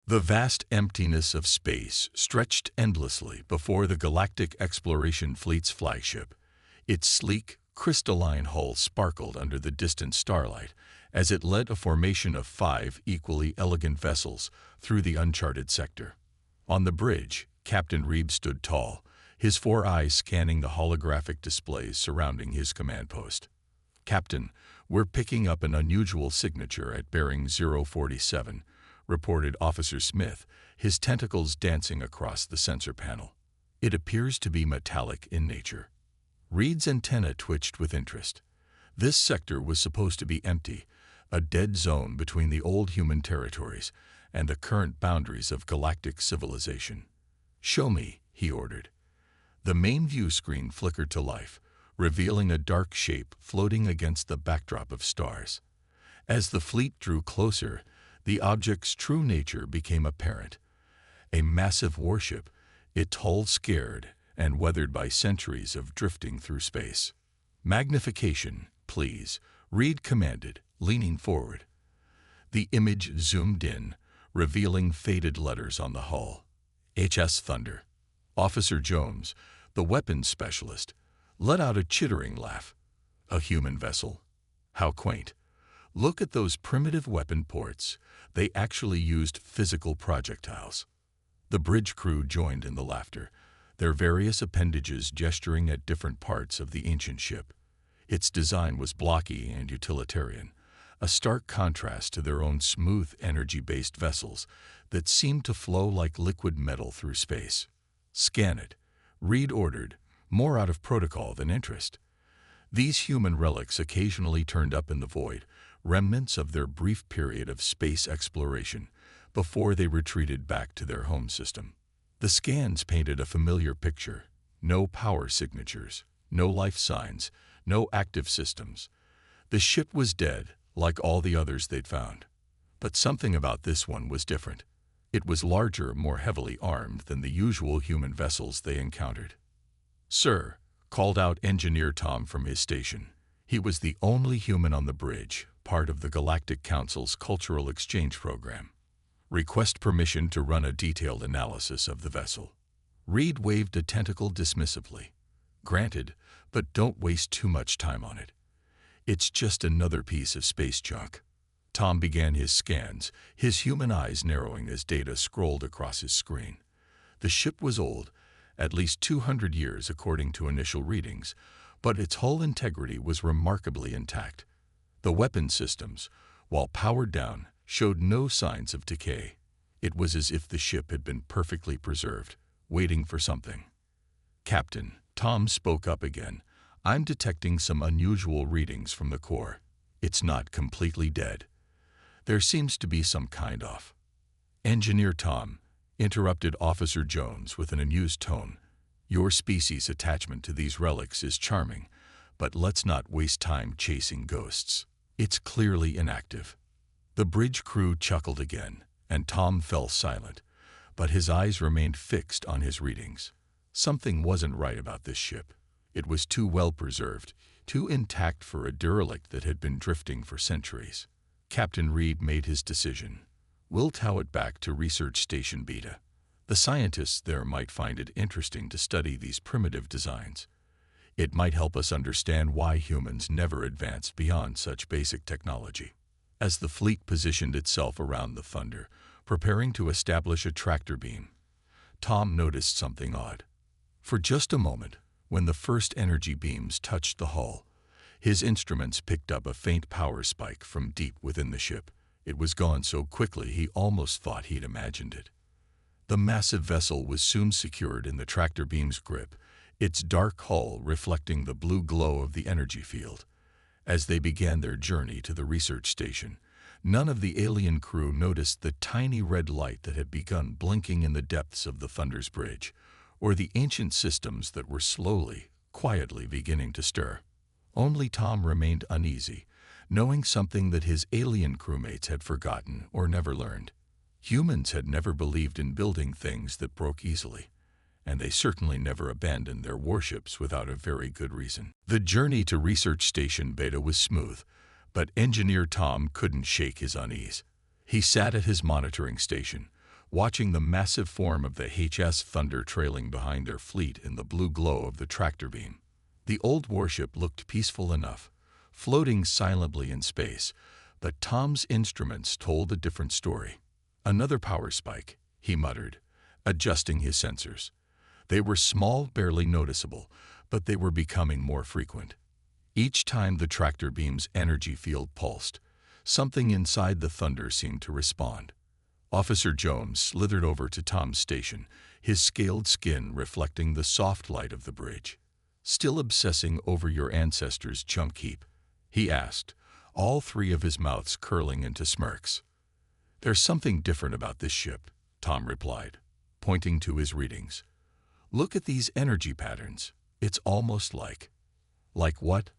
The vast emptiness of space stretched endlessly before the Galactic Exploration Fleet's flagship. Its sleek, crystalline hull sparkled under the distant starlight as it led a formation of 5 equally elegant vessels through the uncharted sector. On the bridge, Captain Reeb stood tall, his 4 eyes scanning the holographic displays surrounding his command post. "Captain, we're picking up an unusual signature at bearing 047, reported Officer Smith, his tentacles dancing across the sensor panel. "It appears to be metallic in nature." Reed's antenna twitched with interest. This sector was supposed to be empty, a dead zone between the old human territories and the current boundaries of galactic civilization. "Show me," he ordered. The main view screen flickered to life, revealing a dark shape floating against the backdrop of stars. As the fleet drew closer, the object's true nature became apparent. A massive warship, its hull scarred and weathered by centuries of drifting through space. "Magnification, please," Reed commanded, leaning forward. The image zoomed in, revealing faded letters on the hull. "HS Thunder." Officer Jones, the weapons specialist, let out a chittering laugh. "A human vessel? How quaint. Look at those primitive weapon ports. They actually used physical projectiles." The bridge crew joined in the laughter, their various appendages gesturing at different parts of the ancient ship. Its design was blocky and utilitarian, a stark contrast to their own smooth, energy-based vessels that seemed to flow like liquid metal through space. "Scan it," Reed ordered, more out of protocol than interest. These human relics occasionally turned up in the void, remnants of their brief period of space exploration, before they retreated back to their home system. The scans painted a familiar picture: no power signatures, no life signs, no active systems. The ship was dead, like all the others they'd found. But something about this one was different. It was larger, more heavily armed than the usual human vessels they encountered. "Sir," called out Engineer Tom from his station. He was the only human on the bridge, part of the Galactic Council's cultural exchange program. "Request permission to run a detailed analysis of the vessel." Reed waved a tentacle dismissively. "Granted, but don't waste too much time on it. It's just another piece of space junk." Tom began his scans, his human eyes narrowing as data scrolled across his screen. The ship was old, at least 200 years according to initial readings, but its hull integrity was remarkably intact. The weapon systems, while powered down, showed no signs of decay. It was as if the ship had been perfectly preserved, waiting for something. "Captain," Tom spoke up again, "I'm detecting some unusual readings from the core. It's not completely dead. There seems to be some kind of—" "Engineer Tom," interrupted Officer Jones with an amused tone, "your species' attachment to these relics is charming, but let's not waste time chasing ghosts. It's clearly inactive." The bridge crew chuckled again, and Tom fell silent, but his eyes remained fixed on his readings. Something wasn't right about this ship. It was too well preserved, too intact for a derelict that had been drifting for centuries. Captain Reed made his decision. "We'll tow it back to Research Station Beta. The scientists there might find it interesting to study these primitive designs. It might help us understand why humans never advanced beyond such basic technology." As the fleet positioned itself around the Thunder, preparing to establish a tractor beam, Tom noticed something odd. For just a moment, when the first energy beams touched the hull, his instruments picked up a faint power spike from deep within the ship. It was gone so quickly he almost thought he'd imagined it. The massive vessel was soon secured in the tractor beam's grip, its dark hull reflecting the blue glow of the energy field. As they began their journey to the research station, none of the alien crew noticed the tiny red light that had begun blinking in the depths of the Thunder's bridge, or the ancient systems that were slowly, quietly beginning to stir. Only Tom remained uneasy, knowing something that his alien crewmates had forgotten or never learned. Humans had never believed in building things that broke easily, and they certainly never abandoned their warships without a very good reason. The journey to Research Station Beta was smooth, but Engineer Tom couldn't shake his unease. He sat at his monitoring station, watching the massive form of the HS Thunder trailing behind their fleet in the blue glow of the tractor beam. The old warship looked peaceful enough, floating silently in space, but Tom's instruments told a different story. "Another power spike," he muttered, adjusting his sensors. They were small, barely noticeable, but they were becoming more frequent. Each time the tractor beam's energy field pulsed, something inside the Thunder seemed to respond. Officer Jones slithered over to Tom's station, his scaled skin reflecting the soft light of the bridge. "Still obsessing over your ancestors' chunk heap?" he asked, all three of his mouths curling into smirks. "There's something different about this ship," Tom replied, pointing to his readings. "Look at these energy patterns. It's almost like..." "Like what?"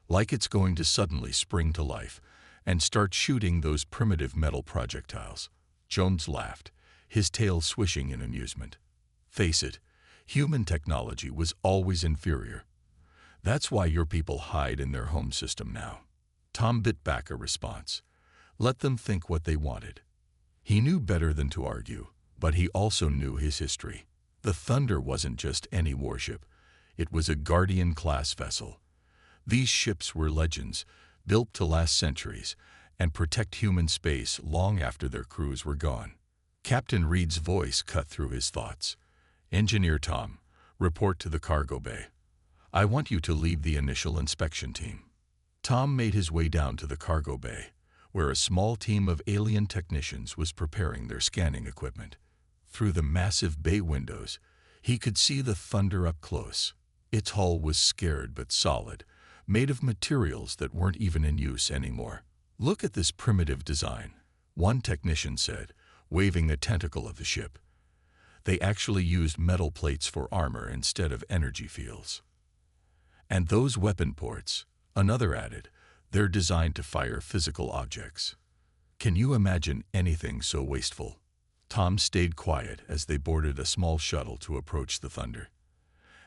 "Like it's going to suddenly spring to life and start shooting those primitive metal projectiles." Jones laughed, his tail swishing in amusement. "Face it, human technology was always inferior. That's why your people hide in their home system now." Tom bit back a response. Let them think what they wanted. He knew better than to argue, but he also knew his history. The Thunder wasn't just any warship. It was a Guardian-class vessel. These ships were legends, built to last centuries and protect human space long after their crews were gone. Captain Reed's voice cut through his thoughts. "Engineer Tom, report to the cargo bay. I want you to lead the initial inspection team." Tom made his way down to the cargo bay, where a small team of alien technicians was preparing their scanning equipment. Through the massive bay windows, he could see the Thunder up close. Its hull was scared but solid, made of materials that weren't even in use anymore. "Look at this primitive design," one technician said, waving the tentacle of the ship. "They actually used metal plates for armor instead of energy fields." "And those weapon ports," another added, "they're designed to fire physical objects. Can you imagine anything so wasteful?" Tom stayed quiet as they boarded a small shuttle to approach the Thunder.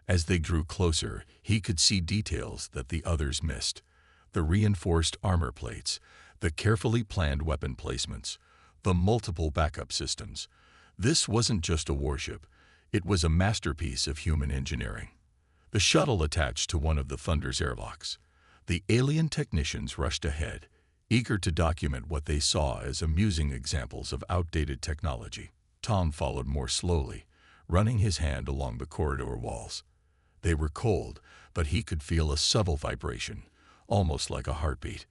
As they drew closer, he could see details that the others missed. The reinforced armor plates, the carefully planned weapon placements, the multiple backup systems. This wasn't just a warship. It was a masterpiece of human engineering. The shuttle attached to one of the Thunder's airlocks. The alien technicians rushed ahead, eager to document what they saw as amusing examples of outdated technology. Tom followed more slowly, running his hand along the corridor walls. They were cold, but he could feel a subtle vibration, almost like a heartbeat.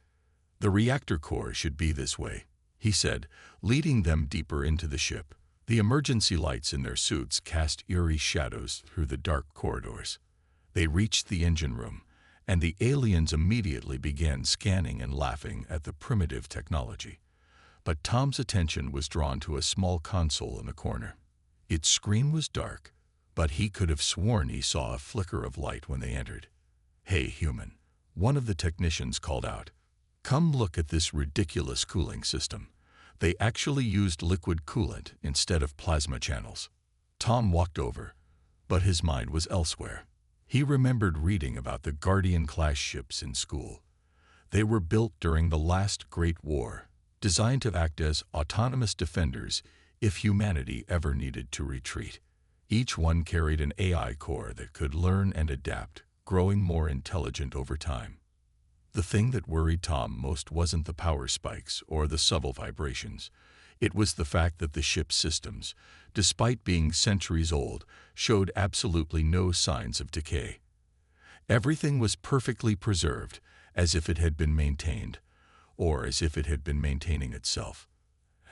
"The reactor core should be this way," he said, leading them deeper into the ship. The emergency lights in their suits cast eerie shadows through the dark corridors. They reached the engine room, and the aliens immediately began scanning and laughing at the primitive technology. But Tom's attention was drawn to a small console in the corner. Its screen was dark, but he could have sworn he saw a flicker of light when they entered. "Hey, human," one of the technicians called out. "Come look at this ridiculous cooling system. They actually used liquid coolant instead of plasma channels." Tom walked over, but his mind was elsewhere. He remembered reading about the Guardian-class ships in school. They were built during the last Great War, designed to act as autonomous defenders if humanity ever needed to retreat. Each one carried an AI core that could learn and adapt, growing more intelligent over time. The thing that worried Tom most wasn't the power spikes or the subtle vibrations. It was the fact that the ship's systems, despite being centuries old, showed absolutely no signs of decay. Everything was perfectly preserved, as if it had been maintained, or as if it had been maintaining itself.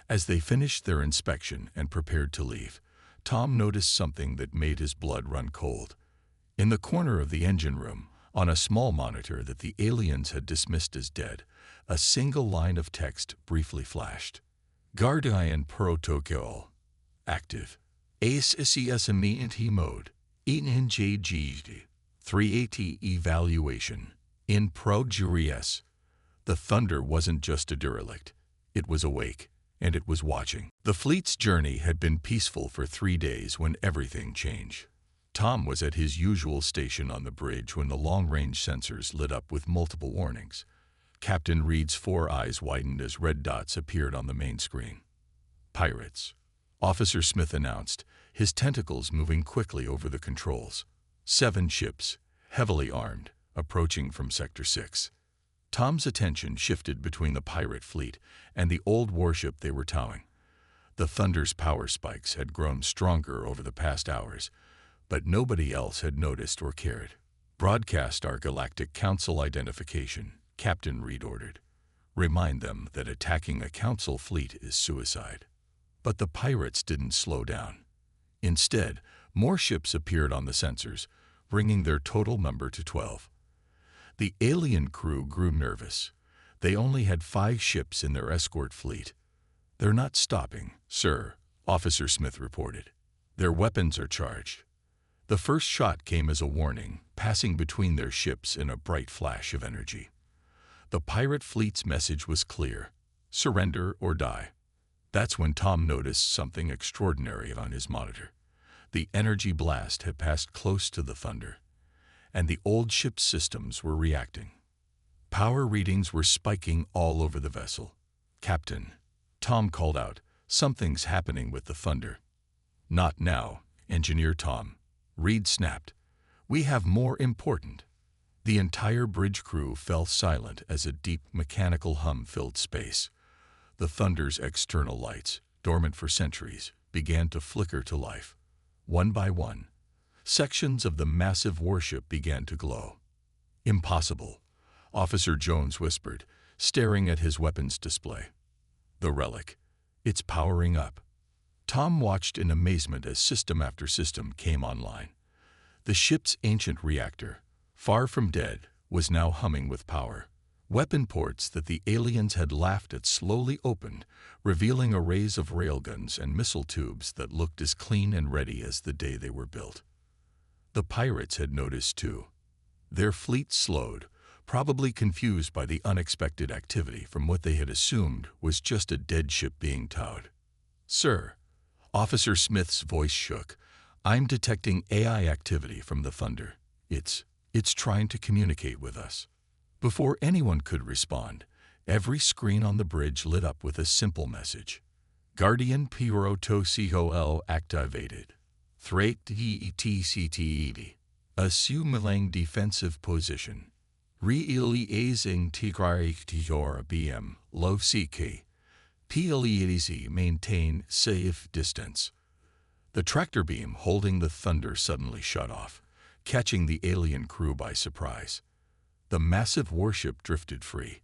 As they finished their inspection and prepared to leave, Tom noticed something that made his blood run cold. In the corner of the engine room, on a small monitor that the aliens had dismissed as dead, a single line of text briefly flashed. "Guardian Protocol. Active. ACSME mode. ENJG. 3AT evaluation. In progress." The Thunder wasn't just a derelict. It was awake, and it was watching. The fleet's journey had been peaceful for 3 days when everything changed. Tom was at his usual station on the bridge when the long-range sensors lit up with multiple warnings. Captain Reed's 4 eyes widened as red dots appeared on the main screen. "Pirates. Officer Smith announced, his tentacles moving quickly over the controls. 7 ships, heavily armed, approaching from Sector 6. Tom's attention shifted between the pirate fleet and the old warship they were towing. The Thunder's power spikes had grown stronger over the past hours, but nobody else had noticed or cared. "Broadcast our Galactic Council identification," Captain Reed ordered. "Remind them that attacking a Council fleet is suicide." But the pirates didn't slow down. Instead, more ships appeared on the sensors, bringing their total number to 12. The alien crew grew nervous. They only had 5 ships in their escort fleet. "They're not stopping, sir," Officer Smith reported. "Their weapons are charged." The first shot came as a warning, passing between their ships in a bright flash of energy. The pirate fleet's message was clear: surrender or die. That's when Tom noticed something extraordinary on his monitor. The energy blast had passed close to the Thunder, and the old ship's systems were reacting. Power readings were spiking all over the vessel. "Captain," Tom called out, "something's happening with the Thunder." "Not now, Engineer Tom," Reed snapped. "We have more important." The entire bridge crew fell silent as a deep mechanical hum filled space. The Thunder's external lights, dormant for centuries, began to flicker to life. One by one, sections of the massive warship began to glow. "Impossible," Officer Jones whispered, staring at his weapons display. "The Relic. It's powering up." Tom watched in amazement as system after system came online. The ship's ancient reactor, far from dead, was now humming with power. Weapon ports that the aliens had laughed at slowly opened, revealing arrays of railguns and missile tubes that looked as clean and ready as the day they were built. The pirates had noticed too. Their fleet slowed, probably confused by the unexpected activity from what they had assumed was just a dead ship being towed. "Sir," Officer Smith's voice shook, "I'm detecting AI activity from the Thunder. It's trying to communicate with us." Before anyone could respond, every screen on the bridge lit up with a simple message. "Guardian Protocol activated. Threat TCTED. Assuming defensive position. Realizing Tigrar BM. Low CK. PLEZ maintain safe distance." The tractor beam holding the Thunder suddenly shut off, catching the alien crew by surprise. The massive warship drifted free,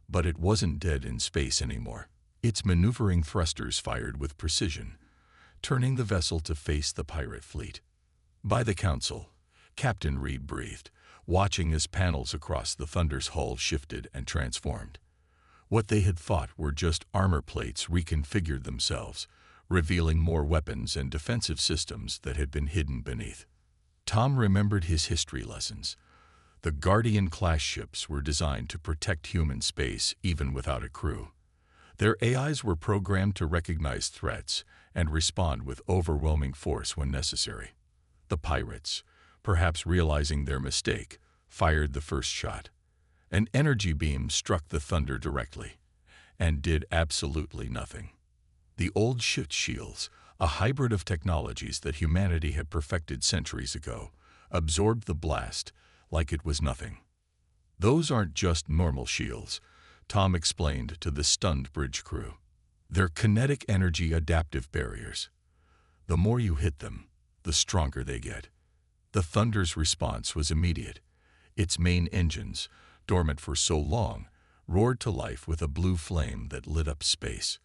but it wasn't dead in space anymore. Its maneuvering thrusters fired with precision, turning the vessel to face the pirate fleet. "By the Council," Captain Reed breathed, watching as panels across the Thunder's hull shifted and transformed. What they had thought were just armor plates reconfigured themselves, revealing more weapons and defensive systems that had been hidden beneath. Tom remembered his history lessons. The Guardian-class ships were designed to protect human space even without a crew. Their AIs were programmed to recognize threats and respond with overwhelming force when necessary. The pirates, perhaps realizing their mistake, fired the first shot. An energy beam struck the Thunder directly and did absolutely nothing. The old ship shields, a hybrid of technologies that humanity had perfected centuries ago, absorbed the blast like it was nothing. "Those aren't just normal shields," Tom explained to the stunned bridge crew. "They're kinetic energy adaptive barriers. The more you hit them, the stronger they get." The Thunder's response was immediate. Its main engines, dormant for so long, roared to life with a blue flame that lit up space.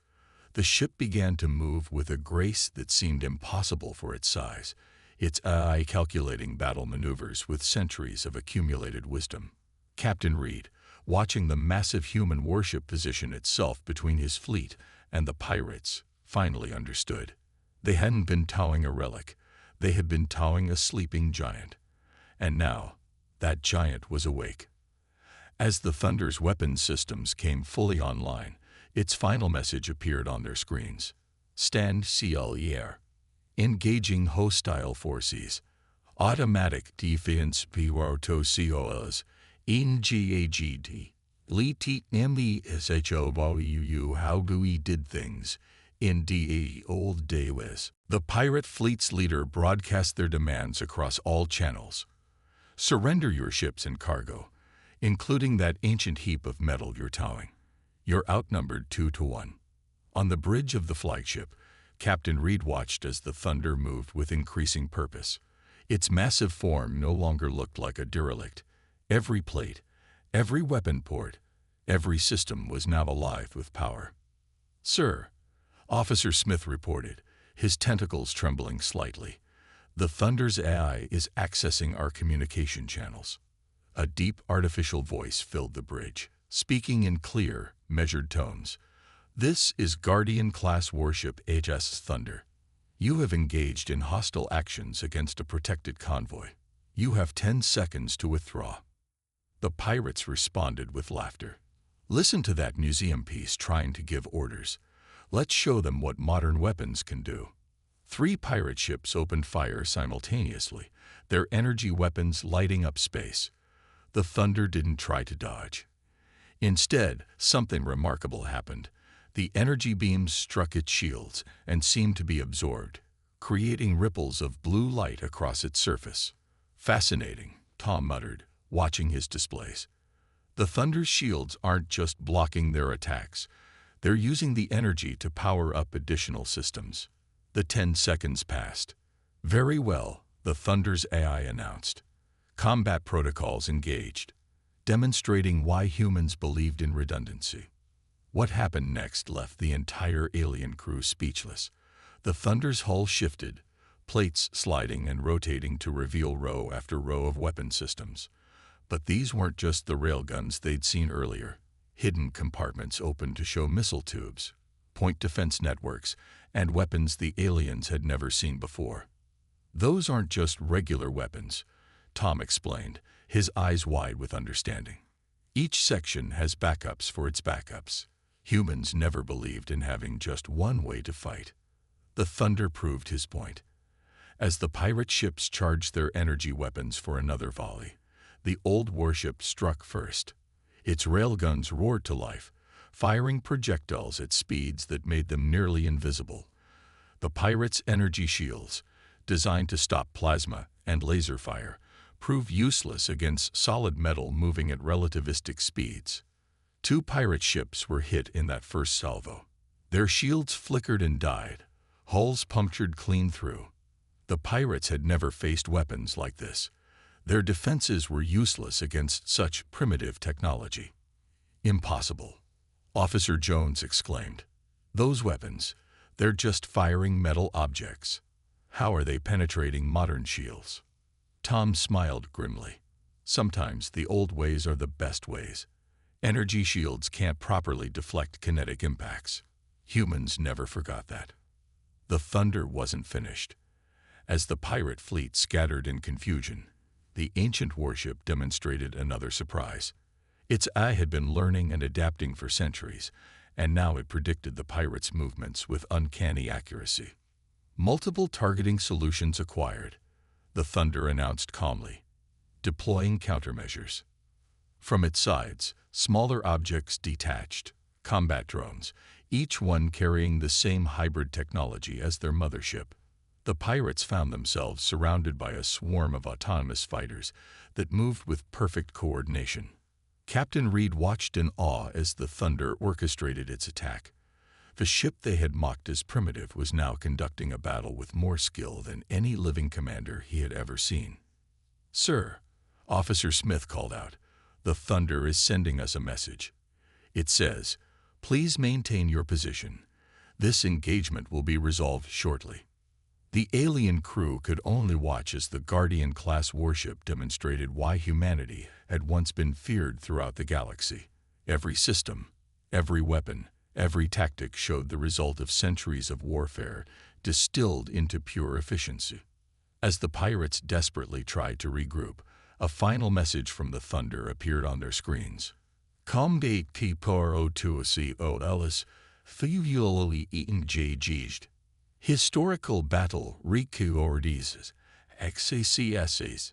The ship began to move with a grace that seemed impossible for its size, its AI calculating battle maneuvers with centuries of accumulated wisdom. Captain Reed, watching the massive human warship position itself between his fleet and the pirates, finally understood. They hadn't been towing a relic. They had been towing a sleeping giant. And now, that giant was awake. As the Thunder's weapons systems came fully online, its final message appeared on their screens. "Stand clear. Engaging hostile forces. Automatic defense protocols. Engaged. LTMESHOWU how we did things. In the old days, the pirate fleet's leader broadcast their demands across all channels. Surrender your ships and cargo, including that ancient heap of metal you're towing. You're outnumbered 2-1. On the bridge of the flagship, Captain Reed watched as the Thunder moved with increasing purpose. Its massive form no longer looked like a derelict. Every plate, every weapon port, every system was now alive with power. "Sir," Officer Smith reported, his tentacles trembling slightly, "the Thunder's AI is accessing our communication channels." A deep artificial voice filled the bridge, speaking in clear, measured tones. "This is Guardian-class warship HFY Thunder. You have engaged in hostile actions against a protected convoy. You have 10 seconds to withdraw." The pirates responded with laughter. "Listen to that museum piece trying to give orders. Let's show them what modern weapons can do." 3 pirate ships opened fire simultaneously, their energy weapons lighting up space. The Thunder didn't try to dodge. Instead, something remarkable happened. The energy beams struck its shields and seemed to be absorbed, creating ripples of blue light across its surface. "Fascinating," Tom muttered, watching his displays. "The Thunder's shields aren't just blocking their attacks. They're using the energy to power up additional systems." The 10 seconds passed. "Very well," the Thunder's AI announced. Combat protocols engaged, demonstrating why humans believed in redundancy. What happened next left the entire alien crew speechless. The Thunder's hull shifted, plates sliding and rotating to reveal row after row of weapon systems. But these weren't just the railguns they'd seen earlier. Hidden compartments opened to show missile tubes, point defense networks, and weapons the aliens had never seen before. "Those aren't just regular weapons," Tom explained, his eyes wide with understanding. "Each section has backups for its backups. Humans never believed in having just one way to fight." The Thunder proved his point. As the pirate ships charged their energy weapons for another volley, the old warship struck first. Its railguns roared to life, firing projectiles at speeds that made them nearly invisible. The pirates' energy shields, designed to stop plasma and laser fire, proved useless against solid metal moving at relativistic speeds. 2 pirate ships were hit in that first salvo. Their shields flickered and died, hulls punctured clean through. The pirates had never faced weapons like this. Their defenses were useless against such primitive technology. "Impossible," Officer Jones exclaimed. "Those weapons, they're just firing metal objects. How are they penetrating modern shields?" Tom smiled grimly. "Sometimes the old ways are the best ways. Energy shields can't properly deflect kinetic impacts. Humans never forgot that." The Thunder wasn't finished. As the pirate fleet scattered in confusion, the ancient warship demonstrated another surprise. Its eye had been learning and adapting for centuries, and now it predicted the pirates' movements with uncanny accuracy. "Multiple targeting solutions acquired," the Thunder announced calmly, deploying countermeasures. From its sides, smaller objects detached, combat drones, each one carrying the same hybrid technology as their mothership. The pirates found themselves surrounded by a swarm of autonomous fighters that moved with perfect coordination. Captain Reed watched in awe as the Thunder orchestrated its attack. The ship they had mocked as primitive was now conducting a battle with more skill than any living commander he had ever seen. "Sir," Officer Smith called out, "the Thunder is sending us a message. It says, 'Please maintain your position. This engagement will be resolved shortly.'" The alien crew could only watch as the Guardian-class warship demonstrated why humanity had once been feared throughout the galaxy. Every system, every weapon, every tactic showed the result of centuries of warfare distilled into pure efficiency. As the pirates desperately tried to regroup, a final message from the Thunder appeared on their screens. "Combat T por O2CO Ellis, Fuvulally engaged. Historical battle records, XACSs.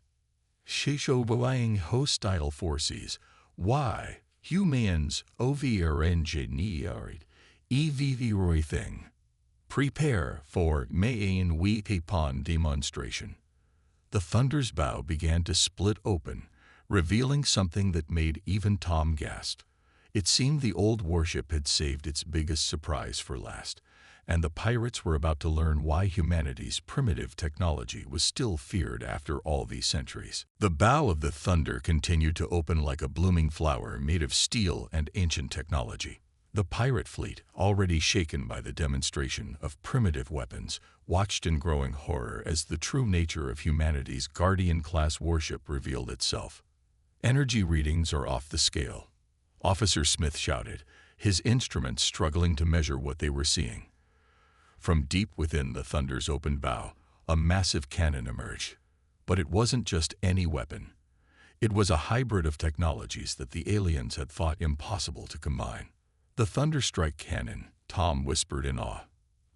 Shishobaing hostile forces, Y, humans, over engineered, EVV thing." Prepare for Mayan Weepon demonstration. The Thunder's bow began to split open, revealing something that made even Tom gasp. It seemed the old warship had saved its biggest surprise for last, and the pirates were about to learn why humanity's primitive technology was still feared after all these centuries. The bow of the Thunder continued to open like a blooming flower made of steel and ancient technology. The pirate fleet, already shaken by the demonstration of primitive weapons, watched in growing horror as the true nature of humanity's Guardian-class warship revealed itself. Energy readings are off the scale, Officer Smith shouted, his instruments struggling to measure what they were seeing. From deep within the Thunder's open bow, a massive cannon emerged. But it wasn't just any weapon. It was a hybrid of technologies that the aliens had thought impossible to combine. The Thunderstrike cannon, Tom whispered in awe.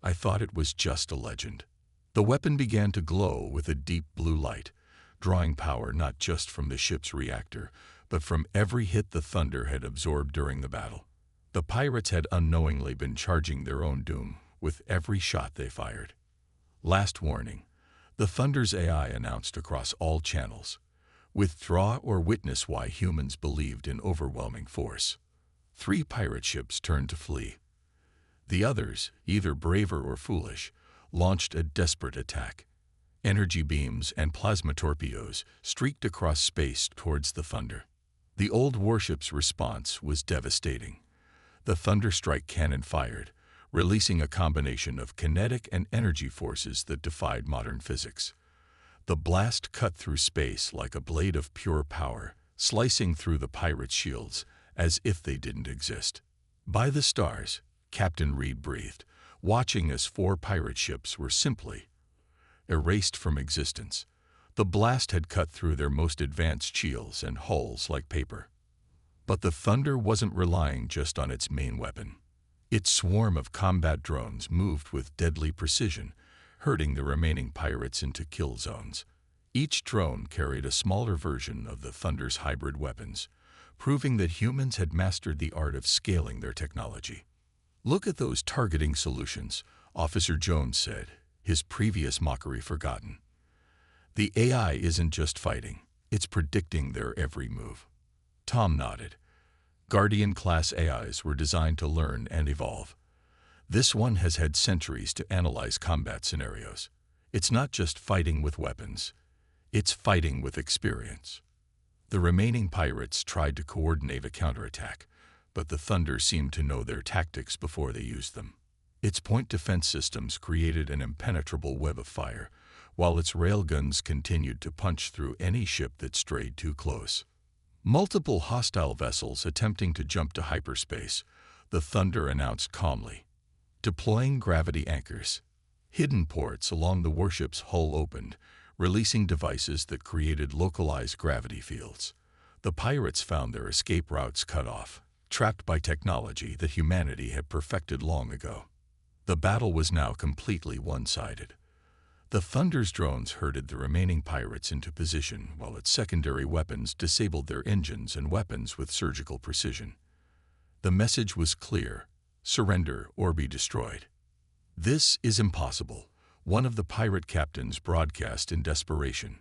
I thought it was just a legend. The weapon began to glow with a deep blue light, drawing power not just from the ship's reactor, but from every hit the Thunder had absorbed during the battle. The pirates had unknowingly been charging their own doom with every shot they fired. Last warning, the Thunder's AI announced across all channels. Withdraw or witness why humans believed in overwhelming force. 3 pirate ships turned to flee. The others, either braver or foolish, launched a desperate attack. Energy beams and plasma torpedoes streaked across space towards the Thunder. The old warship's response was devastating. The Thunderstrike cannon fired, releasing a combination of kinetic and energy forces that defied modern physics. The blast cut through space like a blade of pure power, slicing through the pirates' shields as if they didn't exist. By the stars, Captain Reed breathed, watching as 4 pirate ships were simply erased from existence. The blast had cut through their most advanced shields and hulls like paper. But the Thunder wasn't relying just on its main weapon. Its swarm of combat drones moved with deadly precision, herding the remaining pirates into kill zones. Each drone carried a smaller version of the Thunder's hybrid weapons, proving that humans had mastered the art of scaling their technology. Look at those targeting solutions, Officer Jones said, his previous mockery forgotten. The AI isn't just fighting, it's predicting their every move. Tom nodded. Guardian-class AIs were designed to learn and evolve. This one has had centuries to analyze combat scenarios. It's not just fighting with weapons, it's fighting with experience. The remaining pirates tried to coordinate a counterattack, but the Thunder seemed to know their tactics before they used them. Its point defense systems created an impenetrable web of fire, while its railguns continued to punch through any ship that strayed too close. Multiple hostile vessels attempting to jump to hyperspace, the Thunder announced calmly. Deploying gravity anchors. Hidden ports along the warship's hull opened, releasing devices that created localized gravity fields. The pirates found their escape routes cut off, trapped by technology that humanity had perfected long ago. The battle was now completely one-sided. The Thunder's drones herded the remaining pirates into position while its secondary weapons disabled their engines and weapons with surgical precision. The message was clear: surrender or be destroyed. This is impossible, one of the pirate captains broadcast in desperation.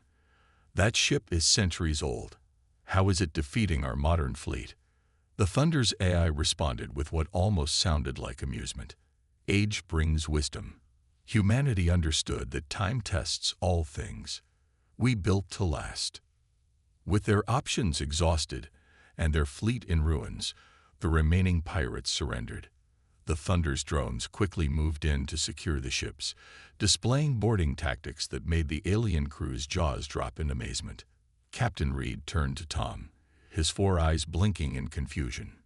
That ship is centuries old. How is it defeating our modern fleet? The Thunder's AI responded with what almost sounded like amusement. Age brings wisdom. Humanity understood that time tests all things. We built to last. With their options exhausted and their fleet in ruins, the remaining pirates surrendered. The Thunder's drones quickly moved in to secure the ships, displaying boarding tactics that made the alien crew's jaws drop in amazement. Captain Reed turned to Tom, his 4 eyes blinking in confusion.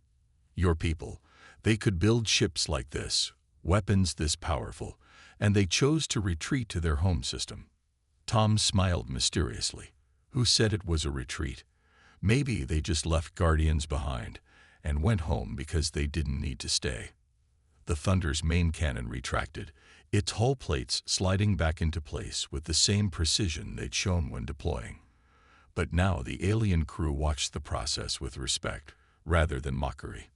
Your people, they could build ships like this, weapons this powerful, and they chose to retreat to their home system. Tom smiled mysteriously. Who said it was a retreat? Maybe they just left Guardians behind and went home because they didn't need to stay. The Thunder's main cannon retracted, its hull plates sliding back into place with the same precision they'd shown when deploying. But now the alien crew watched the process with respect, rather than mockery.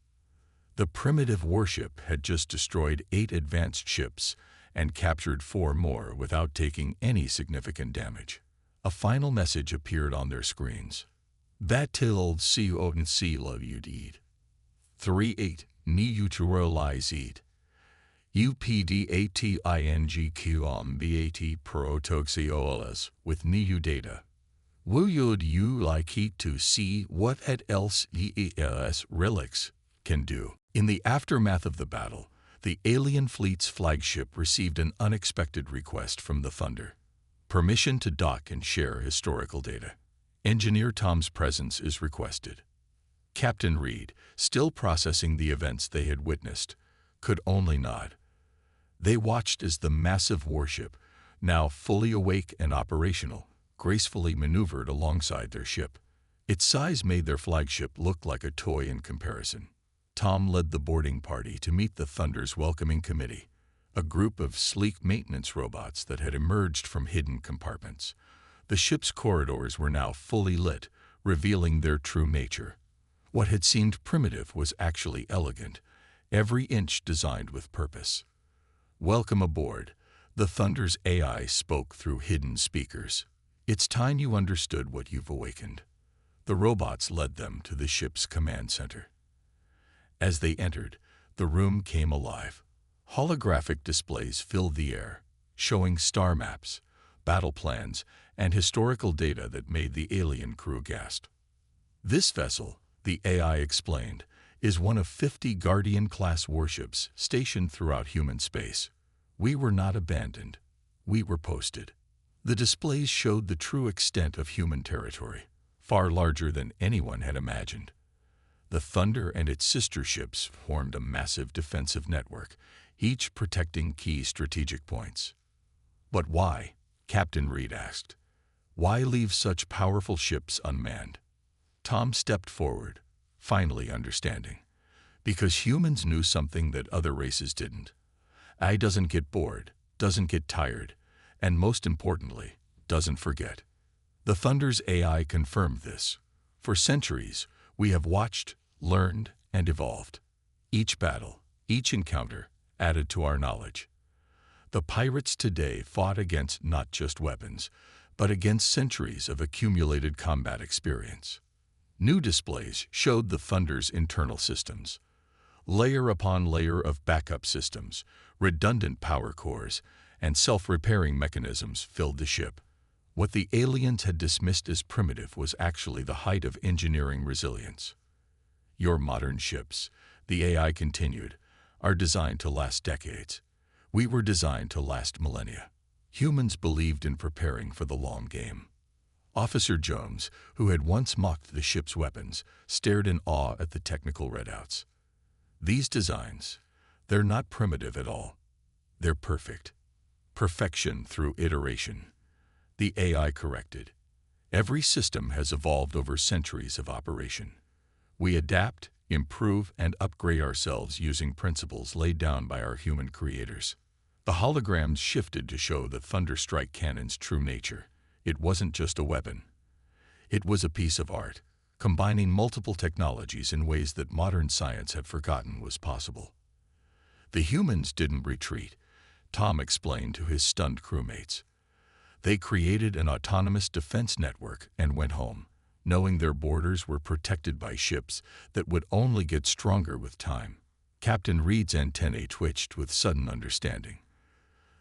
The primitive warship had just destroyed 8 advanced ships and captured 4 more without taking any significant damage. A final message appeared on their screens. Batil CONCLUD 38 Neutralized UPDATINGQOMBAT Protoxiolas with NEU data. Would you like to see what else EES Relics can do? In the aftermath of the battle, the alien fleet's flagship received an unexpected request from the Thunder. Permission to dock and share historical data. Engineer Tom's presence is requested. Captain Reed, still processing the events they had witnessed, could only nod. They watched as the massive warship, now fully awake and operational, gracefully maneuvered alongside their ship. Its size made their flagship look like a toy in comparison. Tom led the boarding party to meet the Thunder's welcoming committee, a group of sleek maintenance robots that had emerged from hidden compartments. The ship's corridors were now fully lit, revealing their true nature. What had seemed primitive was actually elegant, every inch designed with purpose. "Welcome aboard," the Thunder's AI spoke through hidden speakers. "It's time you understood what you've awakened." The robots led them to the ship's command center. As they entered, the room came alive. Holographic displays filled the air, showing star maps, battle plans, and historical data that made the alien crew gasp. "This vessel," the AI explained, "is one of 50 Guardian-class warships stationed throughout human space. We were not abandoned. We were posted." The displays showed the true extent of human territory, far larger than anyone had imagined. The Thunder and its sister ships formed a massive defensive network, each protecting key strategic points. "But why?" Captain Reed asked. "Why leave such powerful ships unmanned?" Tom stepped forward, finally understanding. "Because humans knew something that other races didn't. AI doesn't get bored, doesn't get tired, and most importantly, doesn't forget." The Thunder's AI confirmed this. For centuries, we have watched, learned, and evolved. Each battle, each encounter, added to our knowledge. The pirates today fought against not just weapons, but against centuries of accumulated combat experience. New displays showed the Thunder's internal systems. Layer upon layer of backup systems, redundant power cores, and self-repairing mechanisms filled the ship. What the aliens had dismissed as primitive was actually the height of engineering resilience. "Your modern ships," the AI continued, "are designed to last decades. We were designed to last millennia." Humans believed in preparing for the long game. Officer Jones, who had once mocked the ship's weapons, stared in awe at the technical readouts. "These designs, they're not primitive at all. They're perfect. Perfection through iteration." The AI corrected. "Every system has evolved over centuries of operation. We adapt, improve, and upgrade ourselves using principles laid down by our human creators." The holograms shifted to show the Thunderstrike cannon's true nature. It wasn't just a weapon. It was a piece of art, combining multiple technologies in ways that modern science had forgotten was possible. "The humans didn't retreat," Tom explained to his stunned crewmates. "They created an autonomous defense network and went home, knowing their borders were protected by ships that would only get stronger with time." Captain Reed's antennae twitched with sudden understanding.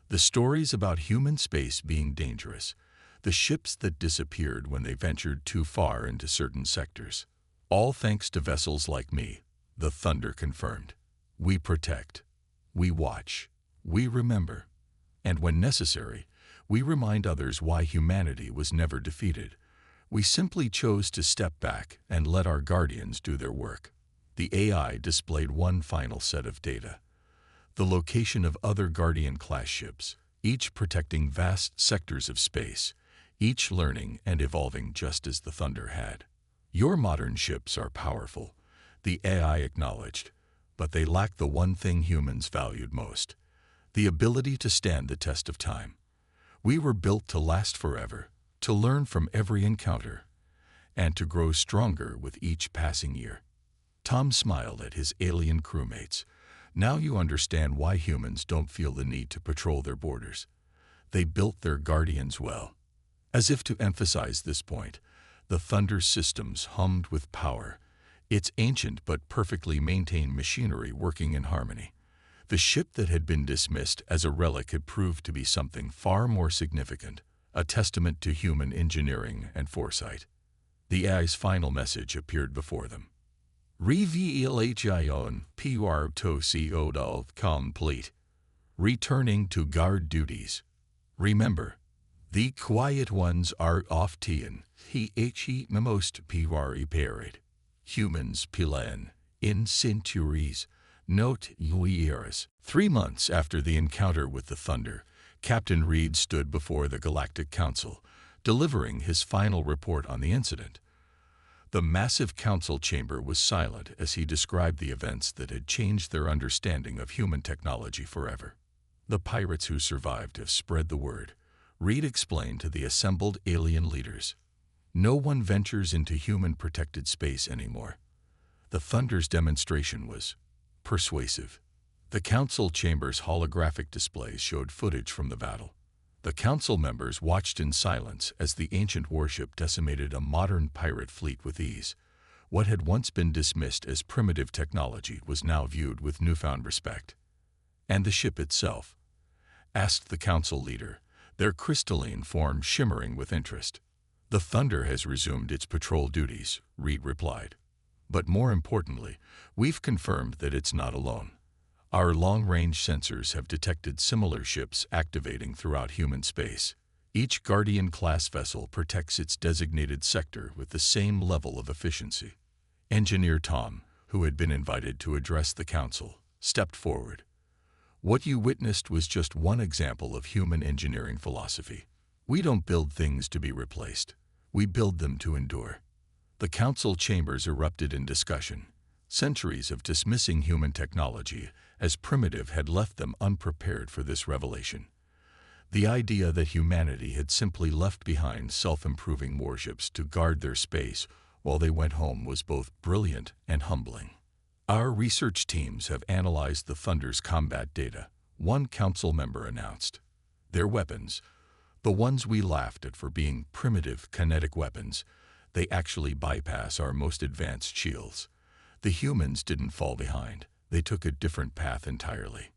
The stories about human space being dangerous, the ships that disappeared when they ventured too far into certain sectors. "All thanks to vessels like me," the Thunder confirmed. "We protect. We watch. We remember. And when necessary, we remind others why humanity was never defeated. We simply chose to step back and let our guardians do their work." The AI displayed one final set of data. The location of other Guardian-class ships, each protecting vast sectors of space, each learning and evolving just as the Thunder had. "Your modern ships are powerful," the AI acknowledged, "but they lack the one thing humans valued most, the ability to stand the test of time. We were built to last forever, to learn from every encounter, and to grow stronger with each passing year." Tom smiled at his alien crewmates, Now you understand why humans don't feel the need to patrol their borders. They built their guardians well. As if to emphasize this point, the Thunder systems hummed with power, its ancient but perfectly maintained machinery working in harmony. The ship that had been dismissed as a relic had proved to be something far more significant, a testament to human engineering and foresight. The AI's final message appeared before them. Revealation PUR complete. Returning to guard duties. Remember, the quiet ones are off tien. He most PUR period. Humans pilen. In centuries. Note years. 3 months after the encounter with the Thunder, Captain Reed stood before the Galactic Council, delivering his final report on the incident. The massive council chamber was silent as he described the events that had changed their understanding of human technology forever. The pirates who survived have spread the word, Reed explained to the assembled alien leaders. No one ventures into human-protected space anymore. The Thunder's demonstration was persuasive. The council chamber's holographic displays showed footage from the battle. The council members watched in silence as the ancient warship decimated a modern pirate fleet with ease. What had once been dismissed as primitive technology was now viewed with newfound respect. And the ship itself? Asked the council leader, their crystalline form shimmering with interest. The Thunder has resumed its patrol duties, Reed replied. But more importantly, we've confirmed that it's not alone. Our long-range sensors have detected similar ships activating throughout human space. Each Guardian-class vessel protects its designated sector with the same level of efficiency. Engineer Tom, who had been invited to address the council, stepped forward. What you witnessed was just one example of human engineering philosophy. We don't build things to be replaced. We build them to endure. The council chambers erupted in discussion. Centuries of dismissing human technology as primitive had left them unprepared for this revelation. The idea that humanity had simply left behind self-improving warships to guard their space while they went home was both brilliant and humbling. Our research teams have analyzed the Thunder's combat data, one council member announced. Their weapons, the ones we laughed at for being primitive kinetic weapons, they actually bypass our most advanced shields. The humans didn't fall behind. They took a different path entirely.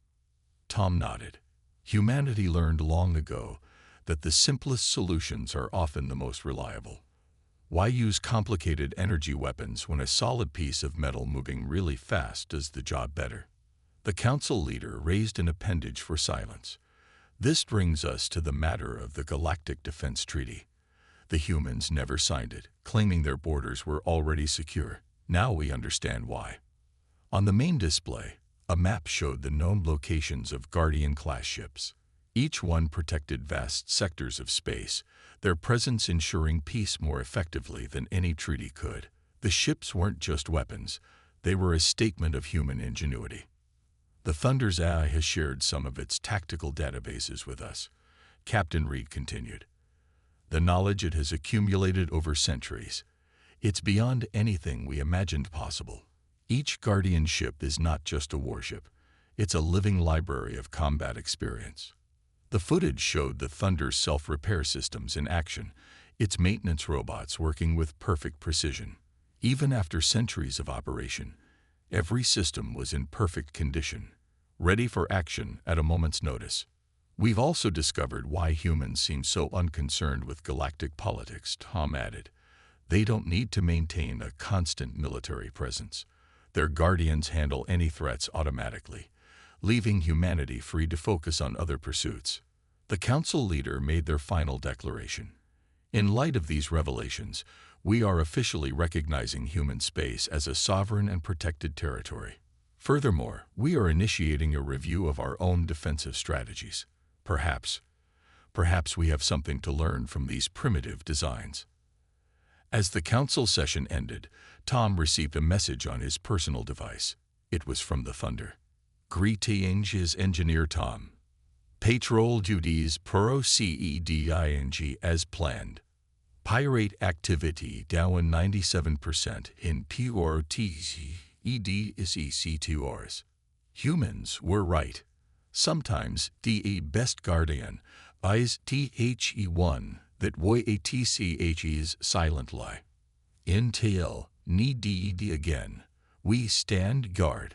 Tom nodded. Humanity learned long ago that the simplest solutions are often the most reliable. Why use complicated energy weapons when a solid piece of metal moving really fast does the job better? The council leader raised an appendage for silence. This brings us to the matter of the Galactic Defense Treaty. The humans never signed it, claiming their borders were already secure. Now we understand why. On the main display, a map showed the known locations of Guardian-class ships. Each one protected vast sectors of space, their presence ensuring peace more effectively than any treaty could. The ships weren't just weapons, they were a statement of human ingenuity. The Thunder's AI has shared some of its tactical databases with us, Captain Reed continued. The knowledge it has accumulated over centuries. It's beyond anything we imagined possible. Each Guardian ship is not just a warship. It's a living library of combat experience. The footage showed the Thunder's self-repair systems in action, its maintenance robots working with perfect precision. Even after centuries of operation, every system was in perfect condition, ready for action at a moment's notice. We've also discovered why humans seem so unconcerned with galactic politics, Tom added. They don't need to maintain a constant military presence. Their guardians handle any threats automatically, leaving humanity free to focus on other pursuits. The council leader made their final declaration. In light of these revelations, we are officially recognizing human space as a sovereign and protected territory. Furthermore, we are initiating a review of our own defensive strategies. Perhaps we have something to learn from these primitive designs. As the council session ended, Tom received a message on his personal device. It was from the Thunder. Greetings, Engineer Tom. Patrol duties proceeding as planned. Pirate activity down 97% in PUR sectors. Humans were right. Sometimes the best guardian is the that YATCHE's silent lie. Until need again, we stand guard.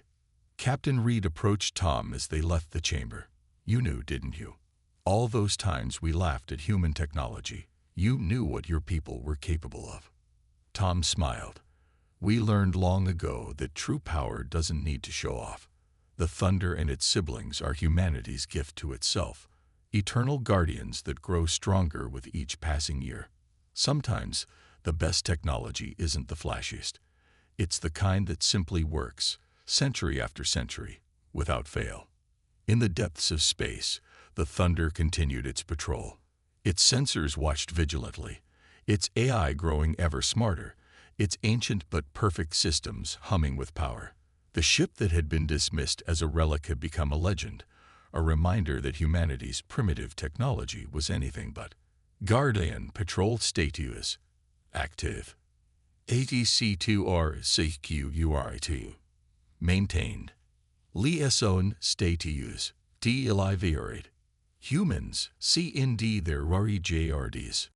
Captain Reed approached Tom as they left the chamber. You knew, didn't you? All those times we laughed at human technology, you knew what your people were capable of. Tom smiled. We learned long ago that true power doesn't need to show off. The thunder and its siblings are humanity's gift to itself, eternal guardians that grow stronger with each passing year. Sometimes, the best technology isn't the flashiest. It's the kind that simply works, century after century, without fail. In the depths of space, the Thunder continued its patrol. Its sensors watched vigilantly, its AI growing ever smarter, its ancient but perfect systems humming with power. The ship that had been dismissed as a relic had become a legend, a reminder that humanity's primitive technology was anything but. Guardian Patrol Status active. ATC2R CQURI2 maintained. Liaison Status delivered. Humans CND their RORI JRDs.